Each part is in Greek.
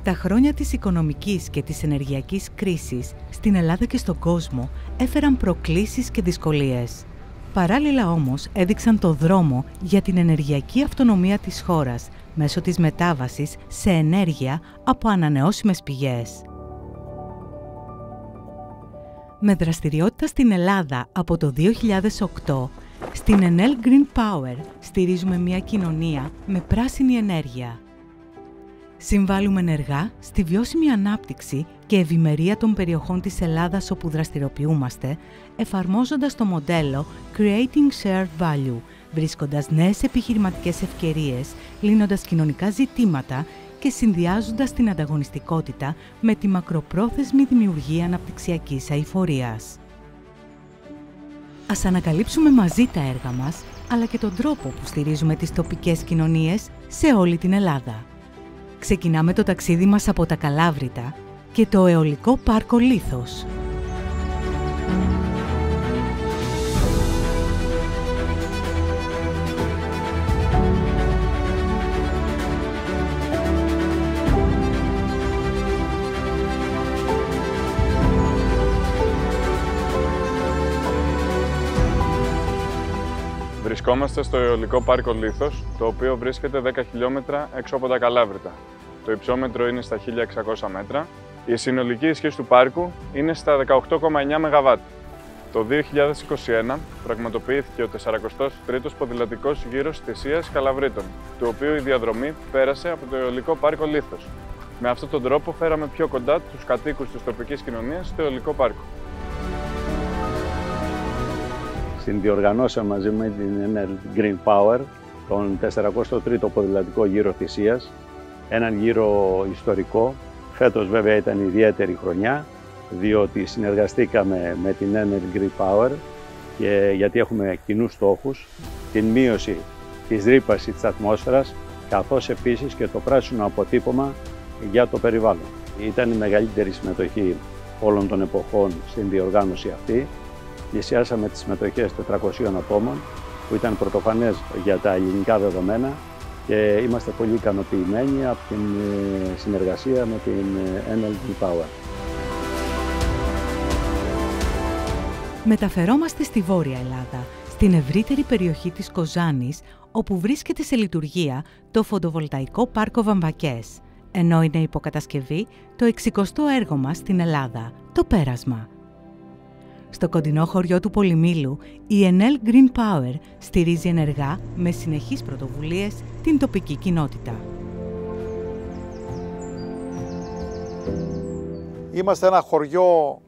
Τα χρόνια της οικονομικής και της ενεργειακής κρίσης στην Ελλάδα και στον κόσμο έφεραν προκλήσεις και δυσκολίες. Παράλληλα όμως έδειξαν το δρόμο για την ενεργειακή αυτονομία της χώρας μέσω της μετάβασης σε ενέργεια από ανανεώσιμες πηγές. Με δραστηριότητα στην Ελλάδα από το 2008, στην Enel Green Power στηρίζουμε μια κοινωνία με πράσινη ενέργεια. Συμβάλλουμε ενεργά στη βιώσιμη ανάπτυξη και ευημερία των περιοχών της Ελλάδας όπου δραστηριοποιούμαστε, εφαρμόζοντας το μοντέλο Creating Shared Value, βρίσκοντας νέες επιχειρηματικές ευκαιρίες, λύνοντας κοινωνικά ζητήματα και συνδυάζοντας την ανταγωνιστικότητα με τη μακροπρόθεσμη δημιουργία αναπτυξιακής αειφορίας. Ας ανακαλύψουμε μαζί τα έργα μας, αλλά και τον τρόπο που στηρίζουμε τις τοπικές κοινωνίες σε όλη την Ελλάδα. Ξεκινάμε το ταξίδι μας από τα Καλάβρητα και το αιωλικό πάρκο Λίθος. Βρισκόμαστε στο αιωλικό πάρκο Λίθος, το οποίο βρίσκεται 10 χιλιόμετρα έξω από τα Καλάβρητα. Το υψόμετρο είναι στα 1600 μέτρα. Η συνολική ισχύ του πάρκου είναι στα 18,9 ΜΒ. Το 2021 πραγματοποιήθηκε ο 43ος ποδηλατικός γύρος θυσίας Καλαβρήτων, του οποίου η διαδρομή πέρασε από το αιωλικό πάρκο Λίθος. Με αυτόν τον τρόπο φέραμε πιο κοντά τους κατοίκους της τοπικής κοινωνίας στο αιωλικό πάρκο. Συνδιοργανώσαμε μαζί με την Enel Green Power τον 43ο ποδηλατικό γύρο θυσίας, έναν γύρο ιστορικό. Φέτος βέβαια ήταν ιδιαίτερη χρονιά, διότι συνεργαστήκαμε με την Enel Green Power και γιατί έχουμε κοινούς στόχους, την μείωση της ρύπανσης της ατμόσφαιρας, καθώς επίσης και το πράσινο αποτύπωμα για το περιβάλλον. Ήταν η μεγαλύτερη συμμετοχή όλων των εποχών στην διοργάνωση αυτή. Πλησιάσαμε τις συμμετοχές 400 ατόμων, που ήταν πρωτοφανές για τα ελληνικά δεδομένα και είμαστε πολύ ικανοποιημένοι από την συνεργασία με την Enel Green Power. Μεταφερόμαστε στη Βόρεια Ελλάδα, στην ευρύτερη περιοχή της Κοζάνης, όπου βρίσκεται σε λειτουργία το φωτοβολταϊκό πάρκο Βαμβακές, ενώ είναι υποκατασκευή το 60ο έργο μας στην Ελλάδα, το Πέρασμα. Στο κοντινό χωριό του Πολυμήλου, η Enel Green Power στηρίζει ενεργά με συνεχείς πρωτοβουλίες την τοπική κοινότητα. Είμαστε ένα χωριό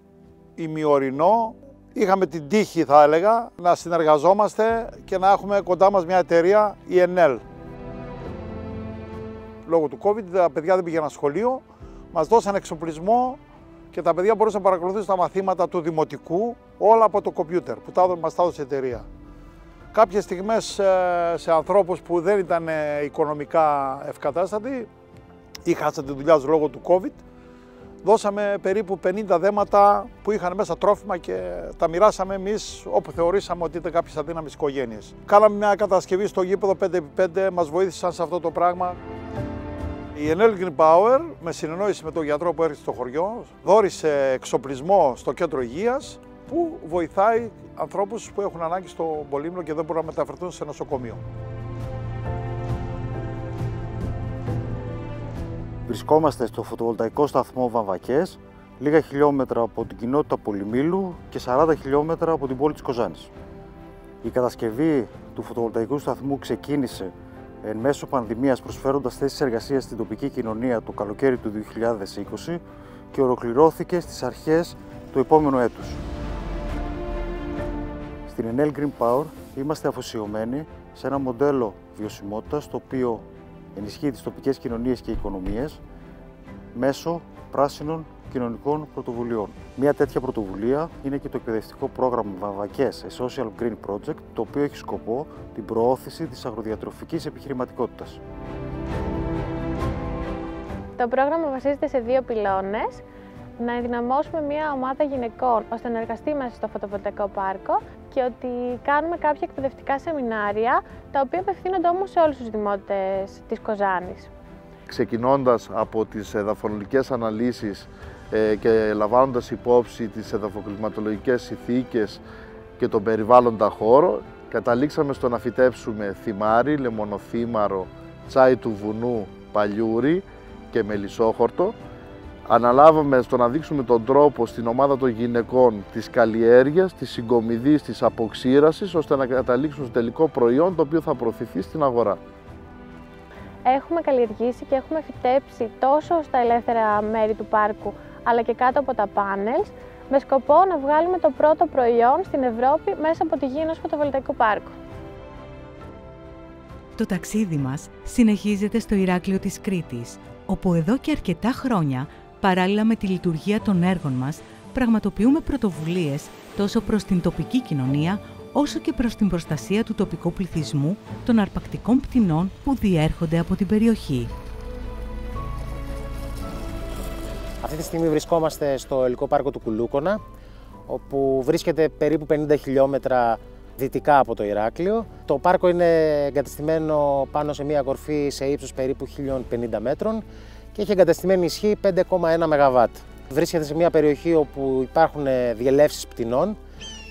ημιορεινό. Είχαμε την τύχη, θα έλεγα, να συνεργαζόμαστε και να έχουμε κοντά μας μια εταιρεία, η Enel. Λόγω του COVID, τα παιδιά δεν πήγαιναν σχολείο, μας δώσαν εξοπλισμό και τα παιδιά μπορούσαν να παρακολουθήσουν τα μαθήματα του δημοτικού όλα από το κομπιούτερ που μας τα έδωσε η εταιρεία. Κάποιες στιγμές σε ανθρώπους που δεν ήταν οικονομικά ευκατάστατοι ή χάσαν τη δουλειά τους λόγω του COVID, δώσαμε περίπου 50 δέματα που είχαν μέσα τρόφιμα και τα μοιράσαμε εμείς όπου θεωρήσαμε ότι ήταν κάποιες αδύναμες οικογένειες. Κάναμε μια κατασκευή στο γήπεδο 5x5, μας βοήθησαν σε αυτό το πράγμα. Η Enel Green Power, με συνεννόηση με τον γιατρό που έρχεται στο χωριό, δώρισε εξοπλισμό στο κέντρο υγείας που βοηθάει ανθρώπους που έχουν ανάγκη στο Πολύμνο και δεν μπορούν να μεταφερθούν σε νοσοκομείο. Βρισκόμαστε στο φωτοβολταϊκό σταθμό Βαμβακές, λίγα χιλιόμετρα από την κοινότητα Πολυμήλου και 40 χιλιόμετρα από την πόλη της Κοζάνης. Η κατασκευή του φωτοβολταϊκού σταθμού ξεκίνησε εν μέσω πανδημίας, προσφέροντας θέσεις εργασίας στην τοπική κοινωνία το καλοκαίρι του 2020 και ολοκληρώθηκε στις αρχές του επόμενου έτους. Στην Enel Green Power είμαστε αφοσιωμένοι σε ένα μοντέλο βιωσιμότητας το οποίο ενισχύει τις τοπικές κοινωνίες και οικονομίες μέσω πράσινων κοινωνικών πρωτοβουλειών. Μια τέτοια πρωτοβουλία είναι και το εκπαιδευτικό πρόγραμμα Βαμβακές, a Social Green Project, το οποίο έχει σκοπό την προώθηση της αγροδιατροφικής επιχειρηματικότητας. Το πρόγραμμα βασίζεται σε δύο πυλώνες. Να ενδυναμώσουμε μια ομάδα γυναικών ώστε να εργαστεί μέσα στο φωτοβολταϊκό πάρκο και ότι κάνουμε κάποια εκπαιδευτικά σεμινάρια, τα οποία απευθύνονται όμως σε όλους τους δημότες της Κοζάνης. ξεκινώντας από τις εδαφολογικές αναλύσεις και λαμβάνοντας υπόψη τις εδαφοκλιματολογικές συνθήκες και τον περιβάλλοντα χώρο, καταλήξαμε στο να φυτέψουμε θυμάρι, λεμονοθύμαρο, τσάι του βουνού, παλιούρι και μελισσόχορτο. Αναλάβαμε στο να δείξουμε τον τρόπο στην ομάδα των γυναικών της καλλιέργειας, της συγκομιδής, της αποξήρασης, ώστε να καταλήξουν στο τελικό προϊόν το οποίο θα προωθηθεί στην αγορά. Έχουμε καλλιεργήσει και έχουμε φυτέψει τόσο στα ελεύθερα μέρη του πάρκου, αλλά και κάτω από τα πάνελς, με σκοπό να βγάλουμε το πρώτο προϊόν στην Ευρώπη μέσα από τη γη ενός φωτοβολταϊκού πάρκου. Το ταξίδι μας συνεχίζεται στο Ηράκλειο της Κρήτης, όπου εδώ και αρκετά χρόνια, παράλληλα με τη λειτουργία των έργων μας, πραγματοποιούμε πρωτοβουλίες τόσο προς την τοπική κοινωνία, όσο και προς την προστασία του τοπικού πληθυσμού των αρπακτικών πτηνών που διέρχονται από την περιοχή. Αυτή τη στιγμή βρισκόμαστε στο Ελικό Πάρκο του Κουλούκωνα, όπου βρίσκεται περίπου 50 χιλιόμετρα δυτικά από το Ηράκλειο. Το πάρκο είναι εγκατεστημένο πάνω σε μια κορφή σε ύψος περίπου 1050 μέτρων και έχει εγκατεστημένη ισχύ 5,1 ΜΒ. Βρίσκεται σε μια περιοχή όπου υπάρχουν διελεύσεις πτηνών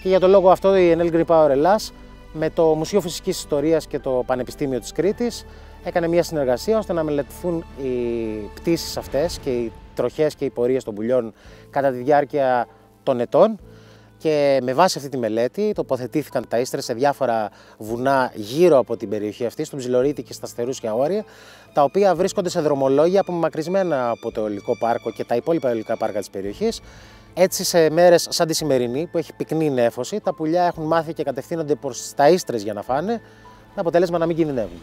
και για τον λόγο αυτό η Enel Green Power Ελλάς με το Μουσείο Φυσικής Ιστορίας και το Πανεπιστήμιο της Κρήτης έκανε μια συνεργασία ώστε να μελετηθούν οι πτήσεις αυτές και οι τροχές και οι πορείες των πουλιών κατά τη διάρκεια των ετών. Και με βάση αυτή τη μελέτη τοποθετήθηκαν ταΐστρες σε διάφορα βουνά γύρω από την περιοχή αυτή, στον Ψιλορίτη και στα Στερούσια όρια, τα οποία βρίσκονται σε δρομολόγια απομακρυσμένα από το Ελικό Πάρκο και τα υπόλοιπα ελικά πάρκα της περιοχής. Έτσι, σε μέρες σαν τη σημερινή, που έχει πυκνή νέφωση, τα πουλιά έχουν μάθει και κατευθύνονται προς τις ταΐστρες για να φάνε, με αποτέλεσμα να μην κινδυνεύουν.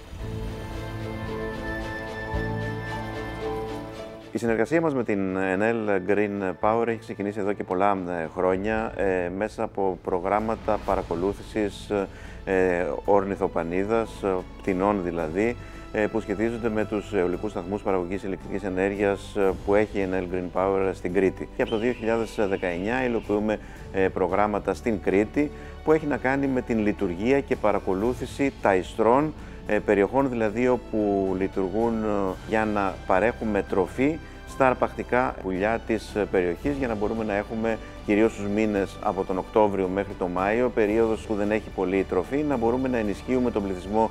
Η συνεργασία μας με την Enel Green Power έχει ξεκινήσει εδώ και πολλά χρόνια μέσα από προγράμματα παρακολούθησης ορνηθοπανίδας, πτηνών δηλαδή, που σχετίζονται με τους αιωλικούς σταθμούς παραγωγής ηλεκτρικής ενέργειας που έχει η Enel Green Power στην Κρήτη. Και από το 2019 υλοποιούμε προγράμματα στην Κρήτη που έχει να κάνει με την λειτουργία και παρακολούθηση ταϊστρών, περιοχών δηλαδή όπου λειτουργούν για να παρέχουμε τροφή στα αρπακτικά πουλιά της περιοχής, για να μπορούμε να έχουμε κυρίως στους μήνες από τον Οκτώβριο μέχρι τον Μάιο, περίοδος που δεν έχει πολύ τροφή, να μπορούμε να ενισχύουμε τον πληθυσμό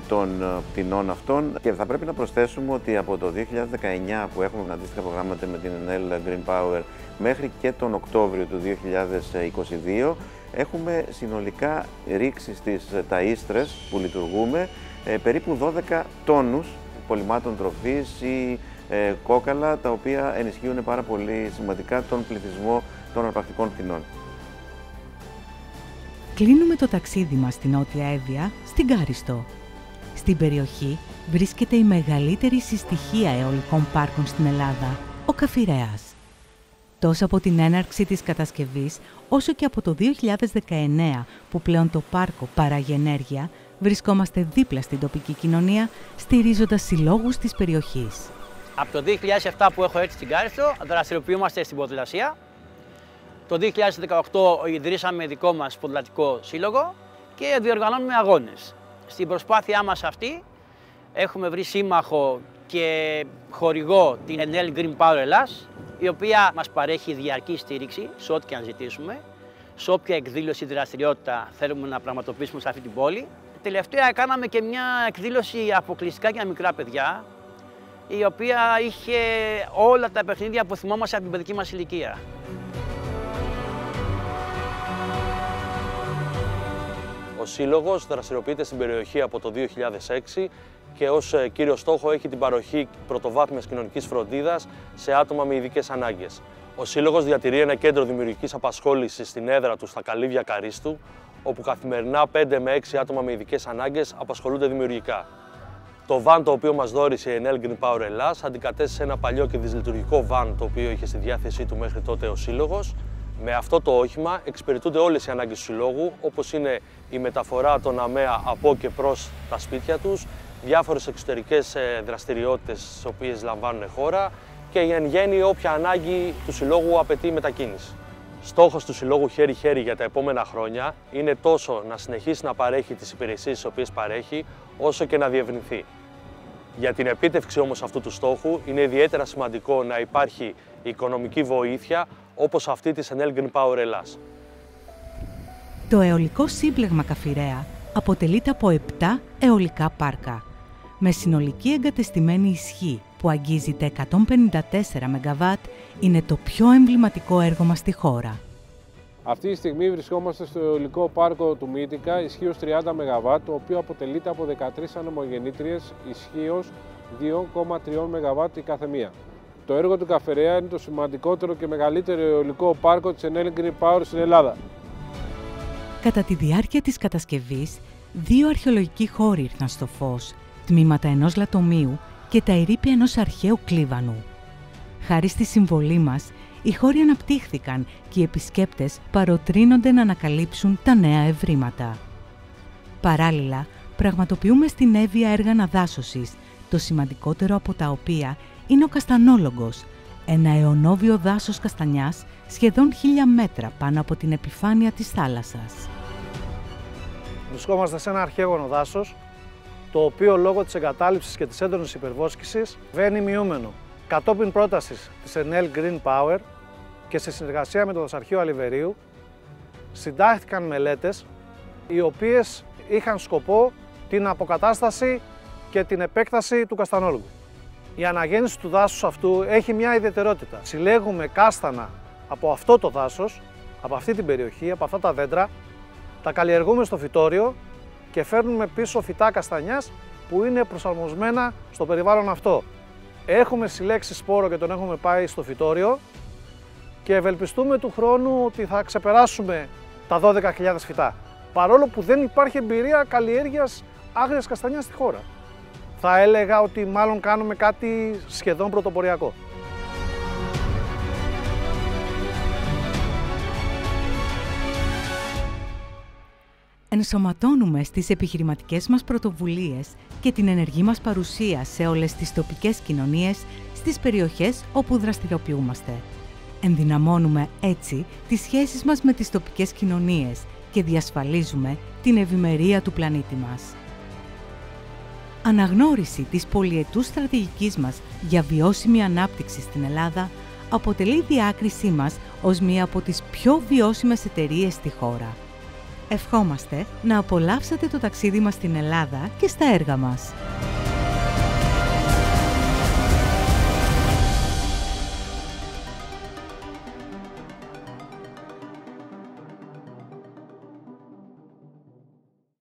των πτηνών αυτών. Και θα πρέπει να προσθέσουμε ότι από το 2019 που έχουμε αντίστοιχα προγράμματα με την Enel Green Power μέχρι και τον Οκτώβριο του 2022 έχουμε συνολικά ρίξει στις ταΐστρες που λειτουργούμε περίπου 12 τόνους πολυμάτων τροφής ή κόκαλα, τα οποία ενισχύουν πάρα πολύ σημαντικά τον πληθυσμό των αρπακτικών πτηνών. Κλείνουμε το ταξίδι μας στην Νότια Εύβοια, στην Κάριστο. Στην περιοχή βρίσκεται η μεγαλύτερη συστοιχία αιωλικών πάρκων στην Ελλάδα, ο Καφιρέας. Τόσο από την έναρξη της κατασκευής, όσο και από το 2019, που πλέον το πάρκο παράγει ενέργεια, βρισκόμαστε δίπλα στην τοπική κοινωνία, στηρίζοντας συλλόγους της περιοχής. Από το 2007 που έχω έρθει στην Κάριστο, δραστηριοποιούμαστε στην ποδηλασία. Το 2018 ιδρύσαμε δικό μας ποδηλατικό σύλλογο και διοργανώνουμε αγώνες. Στην προσπάθειά μας αυτή έχουμε βρει σύμμαχο και χορηγό την Enel Green Power Ελλάς, η οποία μας παρέχει διαρκή στήριξη σε ό,τι και αν ζητήσουμε, σε όποια εκδήλωση δραστηριότητα θέλουμε να πραγματοποιήσουμε σε αυτή την πόλη. Τελευταία κάναμε και μια εκδήλωση αποκλειστικά για μικρά παιδιά, η οποία είχε όλα τα παιχνίδια που θυμόμαστε από την παιδική μας ηλικία. Ο Σύλλογος δραστηριοποιείται στην περιοχή από το 2006 και ως κύριο στόχο έχει την παροχή πρωτοβάθμιας κοινωνικής φροντίδας σε άτομα με ειδικές ανάγκες. Ο Σύλλογος διατηρεί ένα κέντρο δημιουργικής απασχόλησης στην έδρα του στα Καλύβια Καρίστου, όπου καθημερινά 5 με 6 άτομα με ειδικές ανάγκες απασχολούνται δημιουργικά. Το βαν το οποίο μας δώρισε η Enel Green Power Ελλάς αντικατέστησε ένα παλιό και δυσλειτουργικό βαν το οποίο είχε στη διάθεσή του μέχρι τότε ο Σύλλογος. Με αυτό το όχημα εξυπηρετούνται όλες οι ανάγκες του Συλλόγου, όπως είναι η μεταφορά των ΑΜΕΑ από και προς τα σπίτια τους, διάφορες εξωτερικές δραστηριότητες στις οποίες λαμβάνουν χώρα και εν γέννη όποια ανάγκη του Συλλόγου απαιτεί μετακίνηση. Στόχος του Συλλόγου χέρι-χέρι για τα επόμενα χρόνια είναι τόσο να συνεχίσει να παρέχει τις υπηρεσίες τις οποίες παρέχει, όσο και να διευρυνθεί. Για την επίτευξη όμως αυτού του στόχου είναι ιδιαίτερα σημαντικό να υπάρχει οικονομική βοήθεια όπως αυτή της Enel Green Power Ελλάς. Το αιωλικό σύμπλεγμα Καφιρέα αποτελείται από 7 αιωλικά πάρκα, με συνολική εγκατεστημένη ισχύ που αγγίζει τα 154 ΜΒ, είναι το πιο εμβληματικό έργο μας στη χώρα. Αυτή τη στιγμή βρισκόμαστε στο αιωλικό πάρκο του Μύτικα, ισχύως 30 ΜΒ, το οποίο αποτελείται από 13 ανεμογεννήτριες, ισχύως 2,3 ΜΒ η κάθε μία. Το έργο του Καφιρέα είναι το σημαντικότερο και μεγαλύτερο αιωλικό πάρκο της Enel Green Power στην Ελλάδα. Κατά τη διάρκεια της κατασκευής, 2 αρχαιολογικοί χώροι ήρθαν στο φως, τμήματα ενός λατομείου και τα ερείπια ενός αρχαίου κλίβανου. Χάρη στη συμβολή μας, οι χώροι αναπτύχθηκαν και οι επισκέπτες παροτρύνονται να ανακαλύψουν τα νέα ευρήματα. Παράλληλα, πραγματοποιούμε στην Εύβοια έργα αναδάσωσης, το σημαντικότερο από τα οποία είναι ο Καστανόλογγος, ένα αιωνόβιο δάσος καστανιάς σχεδόν 1000 μέτρα πάνω από την επιφάνεια της θάλασσας. Βρισκόμαστε σε ένα αρχαίγωνο δάσος, το οποίο λόγω της εγκατάλειψης και της έντονης υπερβόσκησης βαίνει μειούμενο. Κατόπιν πρότασης της Enel Green Power και σε συνεργασία με το Δασαρχείο Αλιβερίου, συντάχθηκαν μελέτες οι οποίες είχαν σκοπό την αποκατάσταση και την επέκταση του καστανόλογου. Η αναγέννηση του δάσους αυτού έχει μια ιδιαιτερότητα. Συλλέγουμε κάστανα από αυτό το δάσος, από αυτή την περιοχή, από αυτά τα δέντρα, τα καλλιεργούμε στο φυτόριο και φέρνουμε πίσω φυτά καστανιάς που είναι προσαρμοσμένα στο περιβάλλον αυτό. Έχουμε συλλέξει σπόρο και τον έχουμε πάει στο φυτόριο και ευελπιστούμε του χρόνου ότι θα ξεπεράσουμε τα 12.000 φυτά. Παρόλο που δεν υπάρχει εμπειρία καλλιέργειας άγριας καστανιάς στη χώρα. Θα έλεγα ότι μάλλον κάνουμε κάτι σχεδόν πρωτοποριακό. Ενσωματώνουμε στις επιχειρηματικές μας πρωτοβουλίες και την ενεργή μας παρουσία σε όλες τις τοπικές κοινωνίες στις περιοχές όπου δραστηριοποιούμαστε. Ενδυναμώνουμε έτσι τις σχέσεις μας με τις τοπικές κοινωνίες και διασφαλίζουμε την ευημερία του πλανήτη μας. Αναγνώριση της πολυετούς στρατηγικής μας για βιώσιμη ανάπτυξη στην Ελλάδα αποτελεί διάκρισή μας ως μία από τις πιο βιώσιμες εταιρείες στη χώρα. Ευχόμαστε να απολαύσετε το ταξίδι μας στην Ελλάδα και στα έργα μας.